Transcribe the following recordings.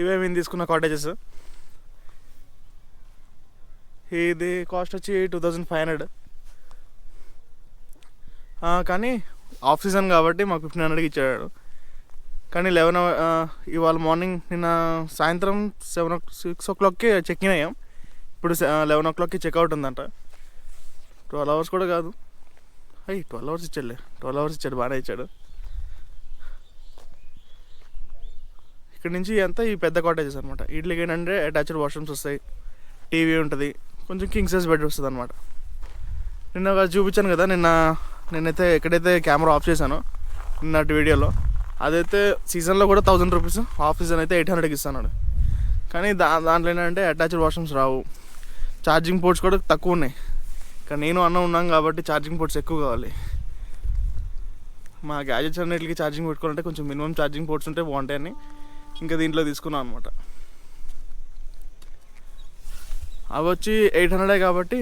ఇవే మేము తీసుకున్న కాటేజెస్. ఇది కాస్ట్ వచ్చి 2500. కానీ ఆఫ్ సీజన్ కాబట్టి మాకు 1500కి ఇచ్చాడు. కానీ ఇవాళ మార్నింగ్ నిన్న సాయంత్రం 6 o'clockకి చెక్ ఇన్ అయ్యాం. ఇప్పుడు 11 o'clockకి చెక్అవుట్ ఉందంట. 12 hours కూడా కాదు, 12 hours ఇచ్చాడులే. 12 hours ఇచ్చాడు, బాగానే ఇచ్చాడు. ఇక్కడ నుంచి అంతా ఈ పెద్ద కాటేజెస్ అనమాట. వీటికి ఏంటంటే అటాచ్డ్ వాష్రూమ్స్ వస్తాయి, టీవీ ఉంటుంది, కొంచెం కింగ్ సైజ్ బెడ్ వస్తుంది అనమాట. నిన్న చూపించాను కదా, నేనైతే ఎక్కడైతే కెమెరా ఆఫ్ చేశానో నిన్నటి వీడియోలో, అదైతే సీజన్లో కూడా 1000 rupees, ఆఫ్ సీజన్ అయితే 800కి ఇస్తున్నాడు. కానీ దాంట్లో ఏంటంటే అటాచ్డ్ వాష్రూమ్స్ రావు, ఛార్జింగ్ పోర్ట్స్ కూడా తక్కువ ఉన్నాయి. కానీ నేను ఉన్నాం కాబట్టి ఛార్జింగ్ పోర్ట్స్ ఎక్కువ కావాలి. మా గ్యాజెట్స్ అన్నిటికి ఛార్జింగ్ పెట్టుకోవాలంటే కొంచెం మినిమం ఛార్జింగ్ పోర్ట్స్ ఉంటే బాగుంటాయని ఇంకా దీంట్లో తీసుకున్నాం అనమాట. అవి వచ్చి 800 కాబట్టి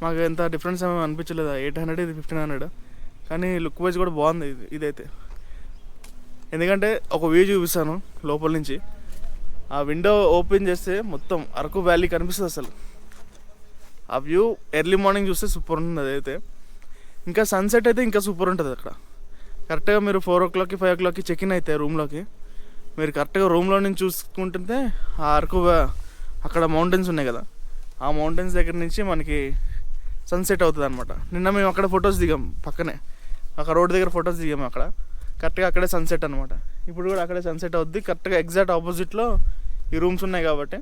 మాకు ఎంత డిఫరెన్స్ ఏమీ అనిపించలేదు. 800 ఇది 1500. కానీ లుక్ వైజ్ కూడా బాగుంది ఇదైతే. ఎందుకంటే ఒక వ్యూ చూపిస్తాను లోపల నుంచి. ఆ విండో ఓపెన్ చేస్తే మొత్తం అరకు వ్యాలీ కనిపిస్తుంది అసలు. ఆ వ్యూ ఎర్లీ మార్నింగ్ చూస్తే సూపర్ ఉంటుంది అదైతే. ఇంకా సన్సెట్ అయితే ఇంకా సూపర్ ఉంటుంది అక్కడ. కరెక్ట్గా మీరు 4 o'clockకి 5 o'clockకి చెక్ ఇన్ అయితే రూమ్లోకి, మీరు కరెక్ట్గా రూమ్లో నుంచి చూసుకుంటుంటే ఆ అరకు అక్కడ మౌంటైన్స్ ఉన్నాయి కదా, ఆ మౌంటైన్స్ దగ్గర నుంచి మనకి సన్సెట్ అవుతుంది అనమాట. నిన్న మేము అక్కడ ఫొటోస్ దిగాం, పక్కనే అక్కడ రోడ్ దగ్గర ఫొటోస్ దిగాము. అక్కడ కరెక్ట్గా అక్కడే సన్సెట్ అనమాట. ఇప్పుడు కూడా అక్కడే సన్సెట్ అవుద్ది. కరెక్ట్గా ఎగ్జాక్ట్ ఆపోజిట్లో ఈ రూమ్స్ ఉన్నాయి కాబట్టి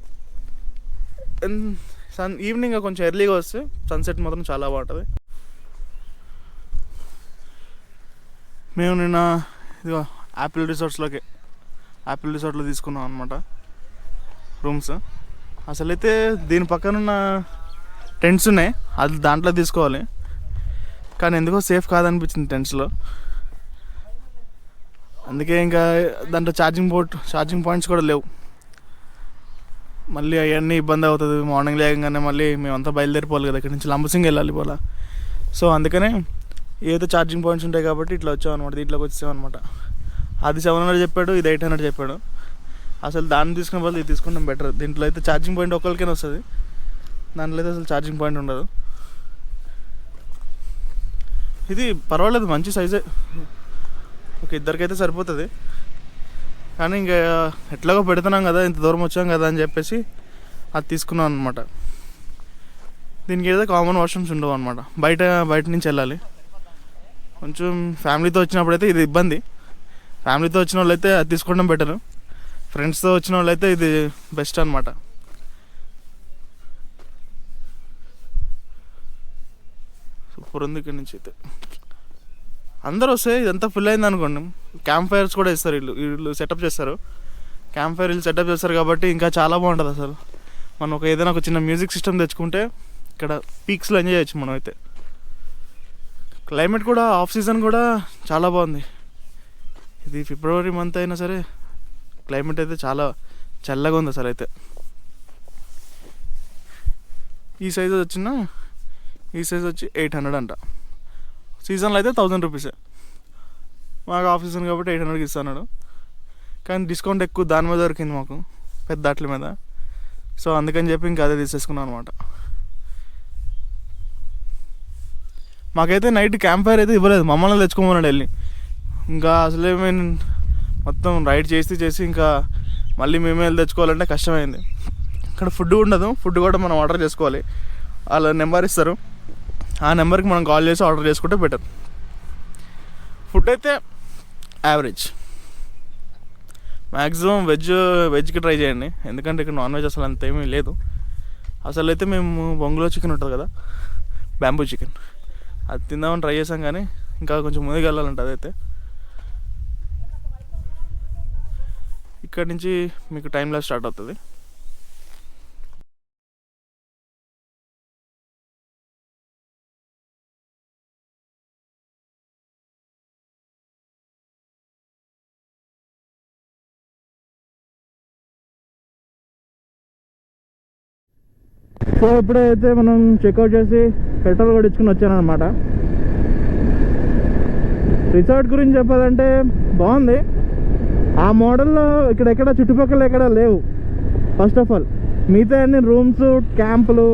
ఈవినింగ్ కొంచెం ఎర్లీగా వస్తే సన్సెట్ మాత్రం చాలా బాగుంటుంది. మేము నిన్న ఇదిగో యాపిల్ రిసార్ట్లో తీసుకున్నాం అనమాట రూమ్స్. అసలైతే దీని పక్కనున్న టెంట్స్ ఉన్నాయి, అది దాంట్లో తీసుకోవాలి. కానీ ఎందుకో సేఫ్ కాదనిపించింది టెంట్స్లో. అందుకే ఇంకా దాంట్లో ఛార్జింగ్ పాయింట్స్ కూడా లేవు. మళ్ళీ అవన్నీ ఇబ్బంది అవుతుంది. మార్నింగ్ లేకగానే మళ్ళీ మేమంతా బయలుదేరిపోవాలి కదా, ఇక్కడ నుంచి లంబసింగి వెళ్ళాలి పోలా. సో అందుకనే ఏదో ఛార్జింగ్ పాయింట్స్ ఉంటాయి కాబట్టి ఇట్లా వచ్చామన్నమాట, దీంట్లోకి వచ్చామన్నమాట. అది 700 చెప్పాడు, ఇది 800 చెప్పాడు. అసలు దాన్ని తీసుకునే బదులు ఇది తీసుకుంటాం బెటర్. దీంట్లో అయితే ఛార్జింగ్ పాయింట్ ఒకరికైనా వస్తుంది, దాంట్లో అయితే అసలు ఛార్జింగ్ పాయింట్ ఉండదు. ఇది పర్వాలేదు, మంచి సైజే, ఒక ఇద్దరికైతే సరిపోతుంది. కానీ ఇంకా ఎట్లాగో పెడుతున్నాం కదా, ఇంత దూరం వచ్చాం కదా అని చెప్పేసి అది తీసుకున్నాం అనమాట. దీనికి ఏదో కామన్ వాష్రూమ్స్ ఉండవు అనమాట, బయట నుంచి వెళ్ళాలి. కొంచెం ఫ్యామిలీతో వచ్చినప్పుడు అయితే ఇది ఇబ్బంది. ఫ్యామిలీతో వచ్చిన వాళ్ళు అయితే అది తీసుకోవడం బెటర్. ఫ్రెండ్స్తో వచ్చిన వాళ్ళు అయితే ఇది బెస్ట్ అనమాట. సూపర్ ఉంది. ఇక్కడ నుంచి అయితే అందరూ వస్తే ఇదంతా ఫుల్ అయింది అనుకోండి, క్యాంప్ ఫైర్స్ కూడా ఇస్తారు, వీళ్ళు సెటప్ చేస్తారు. క్యాంప్ ఫైర్ వీళ్ళు సెటప్ చేస్తారు కాబట్టి ఇంకా చాలా బాగుంటుంది అసలు. మనం ఏదైనా ఒక చిన్న మ్యూజిక్ సిస్టమ్ తెచ్చుకుంటే ఇక్కడ పీక్స్లో ఎంజాయ్ చేయొచ్చు మనం అయితే. క్లైమేట్ కూడా ఆఫ్ సీజన్ కూడా చాలా బాగుంది. ఇది ఫిబ్రవరి మంత్ అయినా సరే క్లైమేట్ అయితే చాలా చల్లగా ఉంది అసలు అయితే. ఈ సైజ్ వచ్చి 800 అంట. సీజన్లో అయితే 1000 rupees. మాకు ఆఫ్ సీజన్ కాబట్టి 800కి ఇస్తున్నాడు. కానీ డిస్కౌంట్ ఎక్కువ దాని మీద దొరికింది మాకు, పెద్ద అట్ల మీద. సో అందుకని చెప్పి ఇంకా అదే తీసేసుకున్నాం అనమాట. మాకైతే నైట్ క్యాంప్ ఫైర్ అయితే ఇవ్వలేదు, మమ్మల్ని తెచ్చుకోమన్నాడు వెళ్ళి. ఇంకా అసలే మేము మొత్తం రైడ్ చేసి ఇంకా మళ్ళీ మేమే వెళ్ళి తెచ్చుకోవాలంటే కష్టమైంది. ఇక్కడ ఫుడ్ ఉండదు, ఫుడ్ కూడా మనం ఆర్డర్ చేసుకోవాలి. వాళ్ళ నెంబర్ ఇస్తారు, ఆ నెంబర్కి మనం కాల్ చేసి ఆర్డర్ చేసుకుంటే బెటర్. ఫుడ్ అయితే యావరేజ్. మ్యాక్సిమం వెజ్కి ట్రై చేయండి, ఎందుకంటే ఇక్కడ నాన్ వెజ్ అసలు అంత ఏమీ లేదు. అసలు అయితే మేము బొంగులో చికెన్ ఉంటుంది కదా, బ్యాంబూ చికెన్, అది తిందామని ట్రై చేసాం. కానీ ఇంకా కొంచెం ముందుకు వెళ్ళాలంట. అదైతే ఇక్కడ నుంచి మీకు టైం లాస్ స్టార్ట్ అవుతుంది. సో ఇప్పుడైతే మనం చెక్అవుట్ చేసి పెట్రోల్ కూడా ఇచ్చుకుని వచ్చానమాట. రిసార్ట్ గురించి చెప్పాలంటే బాగుంది. ఆ మోడల్లో ఇక్కడెక్కడ చుట్టుపక్కల ఎక్కడ లేవు. ఫస్ట్ ఆఫ్ ఆల్ మిగతా అన్ని రూమ్స్, క్యాంపులు,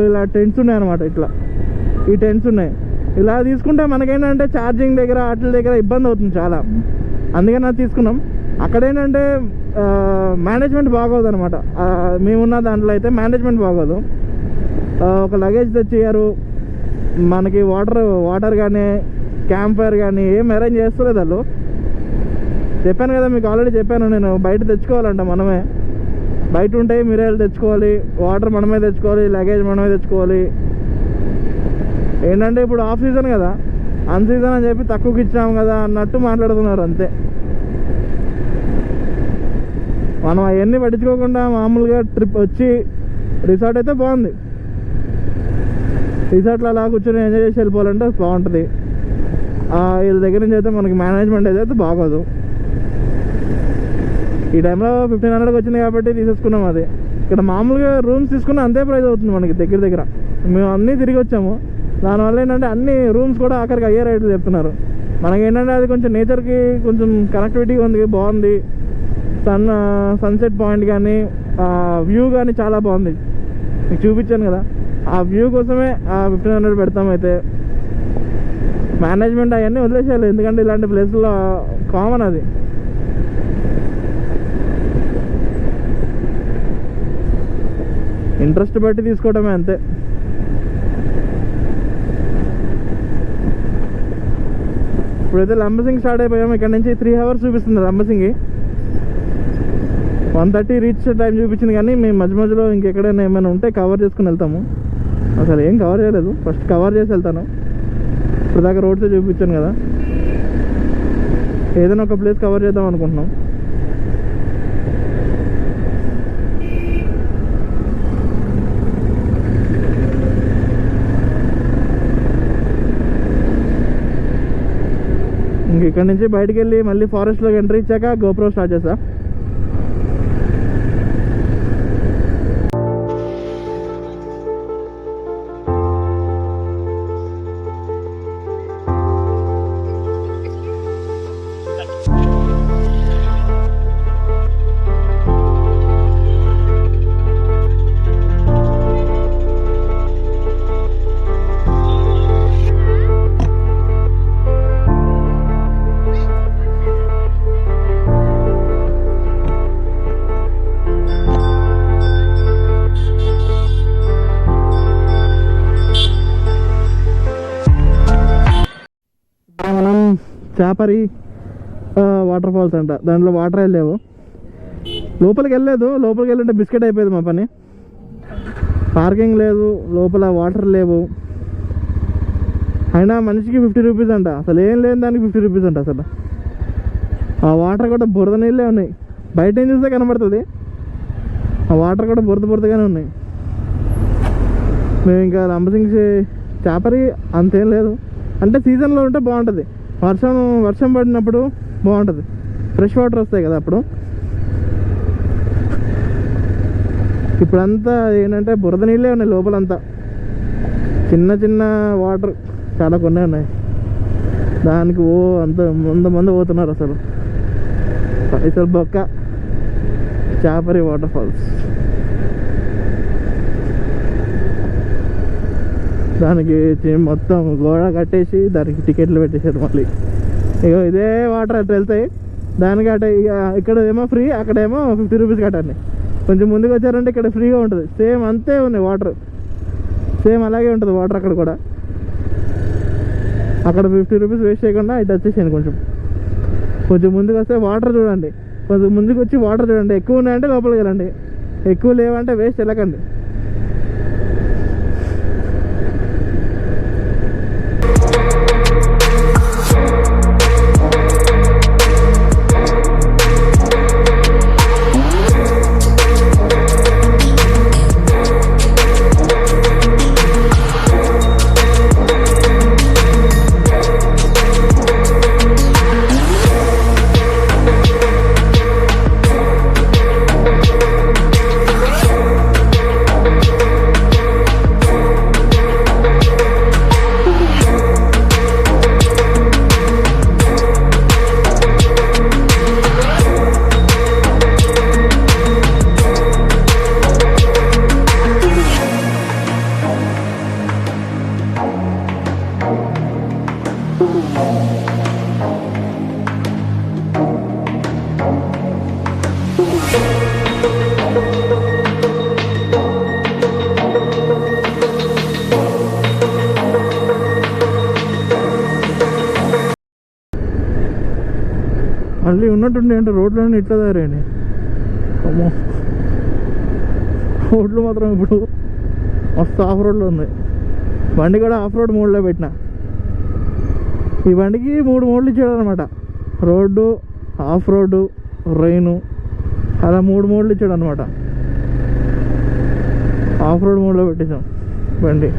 ఇలా టెంట్స్ ఉన్నాయన్నమాట. ఇట్లా ఈ టెంట్స్ ఉన్నాయి. ఇలా తీసుకుంటే మనకేంటంటే ఛార్జింగ్ దగ్గర వాటి దగ్గర ఇబ్బంది అవుతుంది చాలా. అందుకని అది తీసుకున్నాం. అక్కడ ఏంటంటే మేనేజ్మెంట్ బాగోదు అనమాట. మేమున్న దాంట్లో అయితే మేనేజ్మెంట్ బాగోదు. ఒక లగేజ్ తెచ్చియ్యారు మనకి. వాటర్ కానీ క్యాంప్ ఫైర్ కానీ ఏం అరేంజ్ చేస్తలేదు వాళ్ళు. చెప్పాను కదా మీకు, ఆల్రెడీ చెప్పాను నేను. బయట తెచ్చుకోవాలంట మనమే. బయట ఉంటాయి, మీరే తెచ్చుకోవాలి. వాటర్ మనమే తెచ్చుకోవాలి, లగేజ్ మనమే తెచ్చుకోవాలి. ఏంటంటే ఇప్పుడు ఆఫ్ సీజన్ కదా, అన్ సీజన్ అని చెప్పి తక్కువకి ఇచ్చాము కదా అన్నట్టు మాట్లాడుతున్నారు అంతే. మనం అవన్నీ పట్టించుకోకుండా మామూలుగా ట్రిప్ వచ్చి రిసార్ట్ అయితే బాగుంది. రిసార్ట్లో అలా కూర్చొని ఎంజాయ్ చేసి వెళ్ళిపోవాలంటే బాగుంటుంది. వీళ్ళ దగ్గర నుంచి అయితే మనకి మేనేజ్మెంట్ అయితే బాగోదు. ఈ టైంలో 1500కి వచ్చింది కాబట్టి తీసేసుకున్నాం. అది ఇక్కడ మామూలుగా రూమ్స్ తీసుకున్న అంతే ప్రైస్ అవుతుంది మనకి దగ్గర దగ్గర. మేము అన్నీ తిరిగి వచ్చాము. దానివల్ల ఏంటంటే అన్ని రూమ్స్ కూడా ఆఖరికి అయ్యే రేట్లు చెప్తున్నారు. మనకి ఏంటంటే అది కొంచెం నేచర్కి కొంచెం కనెక్టివిటీ ఉంది, బాగుంది. సన్సెట్ పాయింట్ కానీ వ్యూ కానీ చాలా బాగుంది. మీకు చూపించాను కదా, ఆ వ్యూ కోసమే 1500 పెడతాం. అయితే మేనేజ్మెంట్ అవన్నీ వదిలేసేయాలి, ఎందుకంటే ఇలాంటి ప్లేస్లో కామన్ అది. ఇంట్రెస్ట్ బట్టి తీసుకోవడమే అంతే. ఇప్పుడైతే లంబసింగి స్టార్ట్ అయిపోయాము. ఇక్కడ నుంచి 3 hours చూపిస్తుంది లంబసింగి. 1:30 రీచ్ టైం చూపించింది. కానీ మేము మధ్య మధ్యలో ఇంకెక్కడైనా ఏమైనా ఉంటే కవర్ చేసుకుని వెళ్తాము. అసలు ఏం కవర్ చేయలేదు, ఫస్ట్ కవర్ చేసి వెళ్తాను. ఇప్పుడు దాకా రోడ్సే చూపించాను కదా, ఏదైనా ఒక ప్లేస్ కవర్ చేద్దాం అనుకుంటున్నాం. ఇంక ఇక్కడ నుంచి బయటికి వెళ్ళి మళ్ళీ ఫారెస్ట్లోకి ఎంట్రీ ఇచ్చాక గోప్రో స్టార్ట్ చేస్తా. చాపరి వాటర్ ఫాల్స్ అంట. దాంట్లో వాటర్ వెళ్ళలేవు, లోపలికి వెళ్ళలేదు. లోపలికి వెళ్ళంటే బిస్కెట్ అయిపోయింది మా పని. పార్కింగ్ లేదు, లోపల వాటర్ లేవు. అయినా మనిషికి 50 రూపీస్ అంట. అసలు ఏం లేని దానికి 50 రూపీస్ అంట. అసలు ఆ వాటర్ కూడా బురద నీళ్ళే ఉన్నాయి. బయట ఏం చూస్తే కనబడుతుంది, ఆ వాటర్ కూడా బురదగానే ఉన్నాయి. మేము ఇంకా లంబసింగి చాపరి అంతేం లేదు. అంటే సీజన్లో ఉంటే బాగుంటుంది. వర్షం పడినప్పుడు బాగుంటుంది, ఫ్రెష్ వాటర్ వస్తాయి కదా అప్పుడు. ఇప్పుడంతా ఏంటంటే బురద నీళ్ళే ఉన్నాయి లోపలంతా. చిన్న చిన్న వాటర్ చాలా కొన్ని ఉన్నాయి. దానికి మంది పోతున్నారు. అసలు బొక్క చాపరి వాటర్ ఫాల్స్. దానికి మొత్తం గోడ కట్టేసి దానికి టికెట్లు పెట్టేసారు మళ్ళీ. ఇక ఇదే వాటర్ అట్లా వెళ్తాయి. దానికి అట ఇక్కడ ఏమో ఫ్రీ, అక్కడేమో 50 రూపీస్ కట్టండి. కొంచెం ముందుకు వచ్చారంటే ఇక్కడ ఫ్రీగా ఉంటుంది. సేమ్ అంతే ఉన్నాయి వాటర్, సేమ్ అలాగే ఉంటుంది వాటర్ అక్కడ కూడా. అక్కడ 50 రూపీస్ వేస్ట్ చేయకుండా ఇటు వచ్చేసాను. కొంచెం ముందుకు వస్తే వాటర్ చూడండి, కొంచెం ముందుకు వచ్చి వాటర్ చూడండి. ఎక్కువ ఉన్నాయంటే లోపలికి వెళ్ళండి, ఎక్కువ లేవంటే వేస్ట్ వెళ్ళకండి. మళ్ళీ ఉన్నట్టుండి అంటే రోడ్లన్నీ ఇట్లా తయారండి. అమ్మో, రోడ్లు మాత్రం ఇప్పుడు మస్తు ఆఫ్ రోడ్లో ఉంది. బండి కూడా ఆఫ్ రోడ్ మోడ్లో పెట్టిన. ఈ బండికి 3 మోడ్లు ఇచ్చాడు అనమాట. రోడ్డు, ఆఫ్ రోడ్డు, రైను, అలా 3 మోడ్లు ఇచ్చాడు అనమాట. ఆఫ్ రోడ్ మోడ్లో పెట్టేసాం బండి.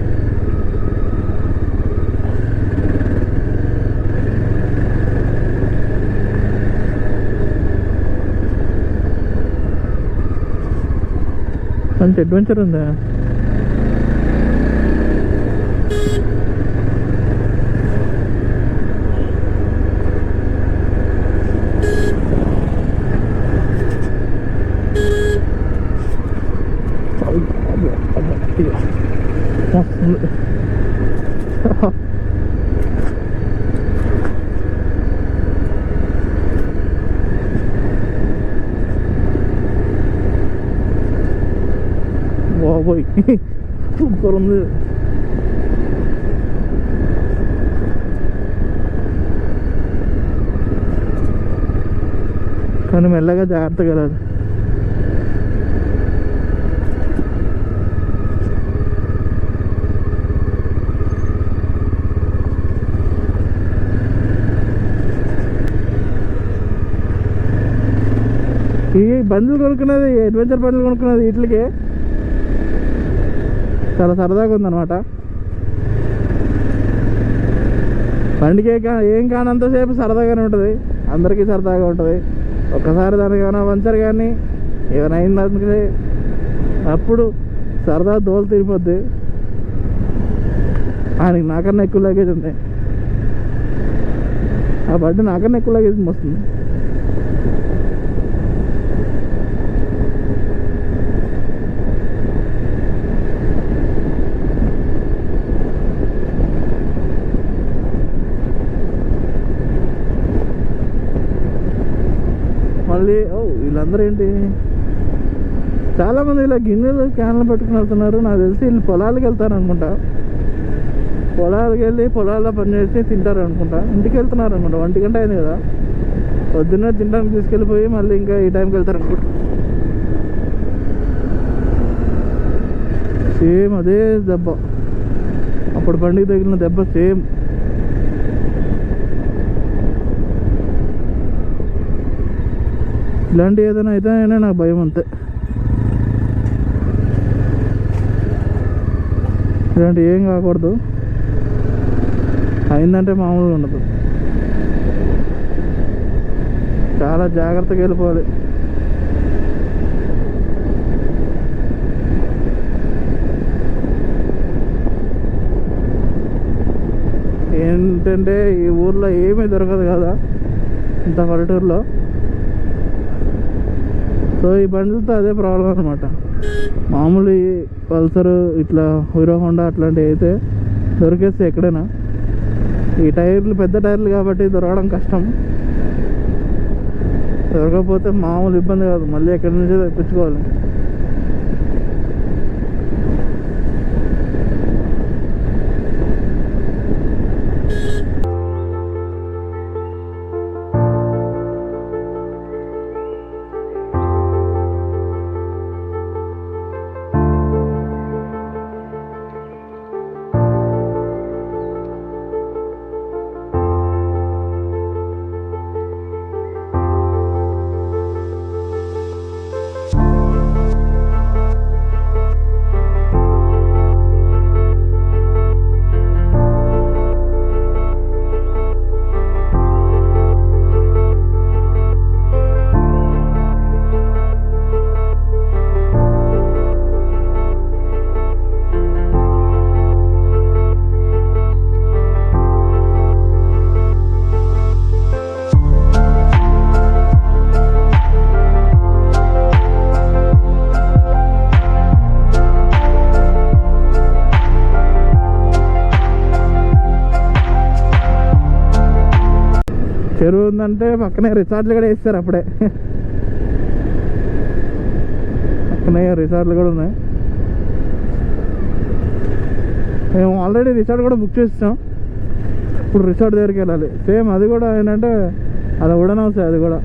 మంచి అడ్వెంచర్ ఉందా. బాబోయ్ సూపర్ ఉంది. కానీ మెల్లగా జాగ్రత్తగా వెళ్ళాలి. ఈ బండ్లు కొనుక్కున్నది, అడ్వెంచర్ బండ్లు కొనుక్కున్నది వీటికి చాలా సరదాగా ఉందన్నమాట. బండికి ఏం కానంతసేపు సరదాగానే ఉంటుంది, అందరికీ సరదాగా ఉంటుంది. ఒక్కసారి దానికి ఏమైనా పంచర్ కానీ ఏమైనా అయిందంటే అప్పుడు సరదా దోలు తిరిగిపోద్ది. ఆయనకి నాకన్నా ఎక్కువ లగేజ్ ఉంది. ఆ బండి నాకన్నా ఎక్కువ లగేజ్ వస్తుంది. మళ్ళీ వీళ్ళందరూ ఏంటి, చాలామంది ఇలా గిన్నెలు క్యాన్లు పట్టుకుని వెళ్తున్నారు. నాకు తెలిసి వీళ్ళు పొలాలకు వెళ్తారు అనుకుంటా. పొలాలకు వెళ్ళి పొలాల్లో పనిచేసి తింటారు అనుకుంటా. ఇంటికి వెళ్తున్నారు అనుకుంటా. 1 గంట అయింది కదా, పొద్దున్నే తినడానికి తీసుకెళ్ళిపోయి మళ్ళీ ఇంకా ఈ టైంకి వెళ్తారు అనుకుంటా. సేమ్ అదే దెబ్బ, అప్పుడు బండికి తగిలిన దెబ్బ సేమ్. ఇలాంటి ఏదైనా అయితే అయినా నాకు భయం అంతే. ఇలాంటి ఏం కాకూడదు, అయిందంటే మామూలుగా ఉండదు. చాలా జాగ్రత్తగా వెళ్ళిపోవాలి. ఏంటంటే ఈ ఊర్లో ఏమీ దొరకదు కదా ఇంత పల్లెటూరులో. సో ఈ బండ్లతో అదే ప్రాబ్లం అనమాట. మామూలు పల్సరు ఇట్లా హీరో హోండా అట్లాంటివి అయితే దొరికేస్తే ఎక్కడైనా. ఈ టైర్లు పెద్ద టైర్లు కాబట్టి దొరకడం కష్టం. దొరకకపోతే మామూలు ఇబ్బంది కాదు, మళ్ళీ ఎక్కడి నుంచో తెప్పించుకోవాలి. చెరువు ఉందంటే పక్కనే రిసార్ట్లు కూడా వేస్తారు. అప్పుడే పక్కనే రిసార్ట్లు కూడా ఉన్నాయి. మేము ఆల్రెడీ రిసార్ట్ కూడా బుక్ చేస్తాం. ఇప్పుడు రిసార్ట్ దగ్గరికి వెళ్ళాలి. సేమ్ అది కూడా ఏంటంటే అది ఉడన్ హౌస్, అది కూడా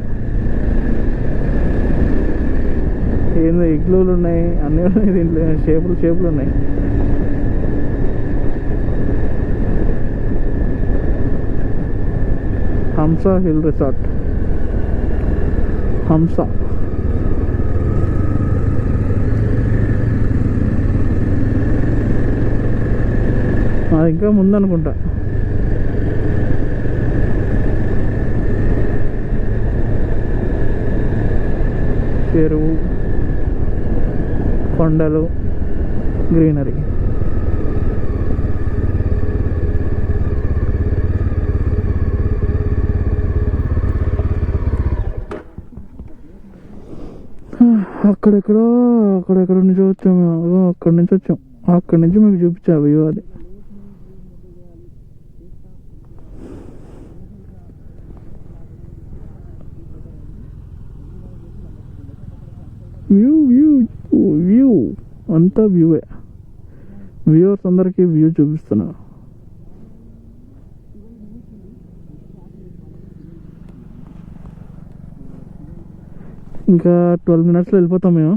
ఏందో ఇగ్లూలు ఉన్నాయి, అన్నీ ఉన్నాయి దీంట్లో, షేపులు ఉన్నాయి. హంసా హిల్ రిసార్ట్, హంస. అది ఇంకా ముందనుకుంటా. చెరువు, కొండలు, గ్రీనరీ. అక్కడెక్కడ నుంచి వచ్చాము, అక్కడి నుంచి వచ్చాం. అక్కడి నుంచి మీకు చూపించా వ్యూ. అది వ్యూ అంతా వ్యూవే. వ్యూవర్స్ అందరికీ వ్యూ చూపిస్తున్నా. ఇంకా 12 minutesలో వెళ్ళిపోతాం మేము.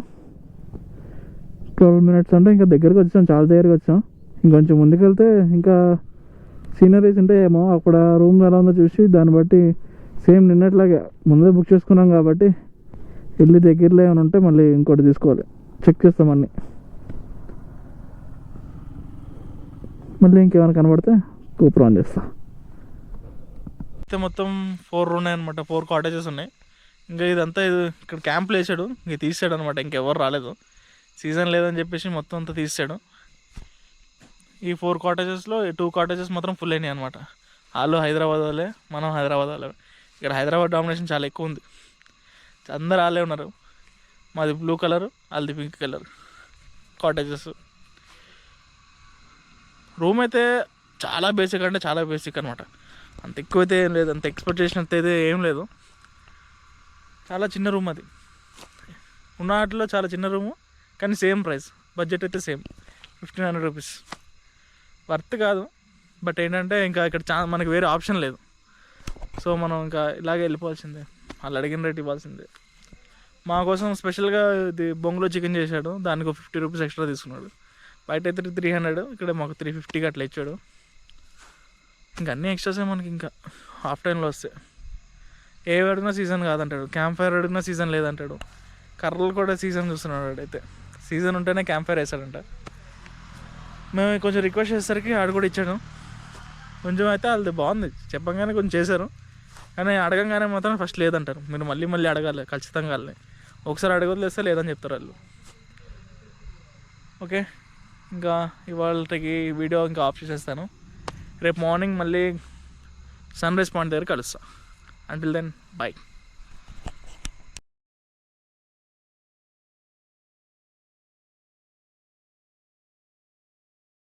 12 minutes అంటే ఇంకా దగ్గరకు వచ్చాం, చాలా దగ్గరకు వచ్చాం. ఇంకొంచెం ముందుకు వెళ్తే ఇంకా సీనరీస్ ఉంటాయేమో. అక్కడ రూమ్ ఎలా ఉందో చూసి దాన్ని బట్టి సేమ్ నిన్నట్లాగే ముందే బుక్ చేసుకున్నాం కాబట్టి వెళ్ళి దగ్గరలో ఏమైనా ఉంటే మళ్ళీ ఇంకోటి తీసుకోవాలి. చెక్ చేస్తాం అన్నీ. మళ్ళీ ఇంకేమైనా కనబడితే కూపర్ ఆన్ చేస్తా. అయితే మొత్తం 4 ఉన్నాయన్నమాట, 4 కాటేజెస్ ఉన్నాయి. ఇంకా ఇదంతా ఇక్కడ క్యాంప్లు వేసాడు, ఇంక తీసాడు అనమాట. ఇంకెవరు రాలేదు, సీజన్ లేదని చెప్పేసి మొత్తం అంతా తీసాడు. ఈ 4 కాటేజెస్లో 2 కాటేజెస్ మాత్రం ఫుల్ అయినాయి అనమాట. వాళ్ళు హైదరాబాద్ వాళ్ళే, మనం హైదరాబాద్ వాళ్ళే. ఇక్కడ హైదరాబాద్ డామినేషన్ చాలా ఎక్కువ ఉంది, అందరు వాళ్ళే ఉన్నారు. మాది బ్లూ కలర్, వాళ్ళది పింక్ కలర్ కాటేజెస్. రూమ్ అయితే చాలా బేసిక్ అంటే చాలా బేసిక్ అనమాట. అంత ఎక్కువైతే ఏం లేదు, అంత ఎక్స్పెక్ట్ చేసినంత అయితే ఏం లేదు. చాలా చిన్న రూమ్ అది, ఉన్న వాటిలో చాలా చిన్న రూము, కానీ సేమ్ ప్రైస్. బడ్జెట్ అయితే సేమ్ 1500 రూపీస్. వర్త్ కాదు, బట్ ఏంటంటే ఇంకా ఇక్కడ మనకి వేరే ఆప్షన్ లేదు. సో మనం ఇంకా ఇలాగే వెళ్ళిపోవాల్సిందే, వాళ్ళు అడిగిన రేట్ ఇవ్వాల్సిందే. మా కోసం స్పెషల్గా ఇది బొంగులో చికెన్ చేశాడు, దానికి 50 రూపీస్ ఎక్స్ట్రా తీసుకున్నాడు. బయట అయితే 300, ఇక్కడ మాకు 350 అట్లా ఇచ్చాడు. ఇంకా అన్నీ ఎక్స్ట్రాసే మనకి. ఇంకా హాఫ్ టైంలో వస్తే ఏ అడిగినా సీజన్ కాదంటాడు, క్యాంప్ ఫైర్ అడిగినా సీజన్ లేదంటాడు, కర్రలు కూడా సీజన్ చూస్తున్నాడు. అయితే సీజన్ ఉంటేనే క్యాంప్ ఫైర్ వేస్తాడంట. మేము కొంచెం రిక్వెస్ట్ చేసేసరికి ఆడు కూడా ఇచ్చాడు. కొంచెం అయితే వాళ్ళది బాగుంది, చెప్పంగానే కొంచెం చేశారు, కానీ అడగంగానే మాత్రం ఫస్ట్ లేదంటారు. మీరు మళ్ళీ అడగాలి ఖచ్చితంగా. వాళ్ళని ఒకసారి అడగలేస్తే లేదని చెప్తారు వాళ్ళు. ఓకే, ఇంకా ఇవాళకి వీడియో ఇంకా ఆఫ్ చేసేస్తాను. రేపు మార్నింగ్ మళ్ళీ సన్ రైజ్ పాయింట్ దగ్గర కలుస్తాను. Until then, bye.